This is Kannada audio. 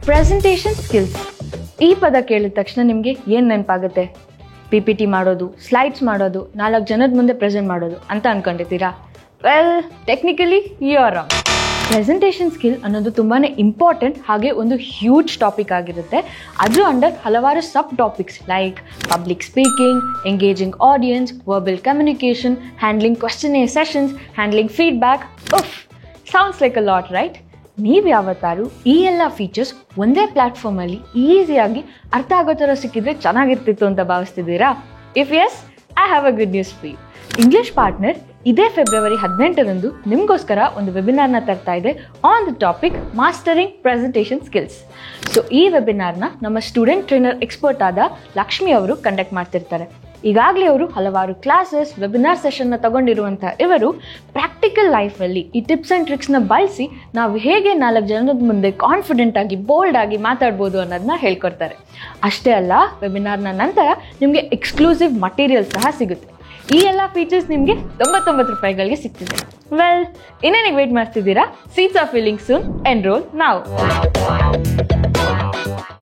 ಪ್ರೆಸೆಂಟೇಷನ್ ಸ್ಕಿಲ್ಸ್ ಈ ಪದ ಕೇಳಿದ ತಕ್ಷಣ ನಿಮಗೆ ಏನು ನೆನಪಾಗುತ್ತೆ? PPT ಮಾಡೋದು, ಸ್ಲೈಡ್ಸ್ ಮಾಡೋದು, 4 ಜನದ ಮುಂದೆ ಪ್ರೆಸೆಂಟ್ ಮಾಡೋದು ಅಂತ ಅನ್ಕೊಂಡಿದ್ದೀರಾ? Well, technically you are wrong. Presentation skill ಅನ್ನೋದು ತುಂಬಾ ಇಂಪಾರ್ಟೆಂಟ್ ಹಾಗೆ ಒಂದು ಹ್ಯೂಜ್ ಟಾಪಿಕ್ ಆಗಿರುತ್ತೆ. ಅದು ಅಂಡರ್ ಹಲವಾರು sub topics like public speaking, engaging audience, verbal communication, handling question sessions, handling feedback. ಉಫ್, sounds like a lot, right? ನೀವು ಯಾವತ್ತಾರು ಈ ಎಲ್ಲ ಫೀಚರ್ಸ್ ಒಂದೇ ಪ್ಲ್ಯಾಟ್ಫಾರ್ಮಲ್ಲಿ ಈಸಿಯಾಗಿ ಅರ್ಥ ಆಗೋ ಥರ ಸಿಕ್ಕಿದ್ರೆ ಚೆನ್ನಾಗಿರ್ತಿತ್ತು ಅಂತ ಭಾವಿಸ್ತಿದ್ದೀರಾ? If yes, I have a good news for you. English partner ಇದೇ ಫೆಬ್ರವರಿ 18ರಂದು ನಿಮಗೋಸ್ಕರ ಒಂದು ವೆಬಿನಾರ್ನ ತರ್ತಾ ಇದೆ on the topic mastering presentation skills. So ಈ ವೆಬಿನಾರ್ನ ನಮ್ಮ ಸ್ಟೂಡೆಂಟ್ ಟ್ರೈನರ್ ಎಕ್ಸ್ಪರ್ಟ್ ಆದ ಲಕ್ಷ್ಮಿ ಅವರು ಕಂಡಕ್ಟ್ ಮಾಡ್ತಿರ್ತಾರೆ. ಈಗಾಗಲೇ ಅವರು ಹಲವಾರು ಕ್ಲಾಸಸ್, ವೆಬಿನಾರ್ ಸೆಷನ್ನ ತಗೊಂಡಿರುವಂಥ ಇವರು ಪ್ರಾಕ್ಟಿಕಲ್ ಲೈಫಲ್ಲಿ ಈ ಟಿಪ್ಸ್ ಆ್ಯಂಡ್ ಟ್ರಿಕ್ಸ್ನ ಬಳಸಿ ನಾವು ಹೇಗೆ 4 ಜನದ ಮುಂದೆ ಕಾನ್ಫಿಡೆಂಟ್ ಆಗಿ, ಬೋಲ್ಡ್ ಆಗಿ ಮಾತಾಡ್ಬೋದು ಅನ್ನೋದನ್ನ ಹೇಳ್ಕೊಡ್ತಾರೆ. ಅಷ್ಟೇ ಅಲ್ಲ, ವೆಬಿನಾರ್ನ ನಂತರ ನಿಮಗೆ ಎಕ್ಸ್ಕ್ಲೂಸಿವ್ ಮಟೀರಿಯಲ್ ಸಹ ಸಿಗುತ್ತೆ. ಈ ಎಲ್ಲ ಫೀಚರ್ಸ್ ನಿಮಗೆ 99 ರೂಪಾಯಿಗಳಿಗೆ ಸಿಗ್ತಿದೆ. ವೆಲ್, ಇನ್ನೇನಿಗೆ ವೇಟ್ ಮಾಡ್ತಿದ್ದೀರಾ? Seats R filling soon, enrol now.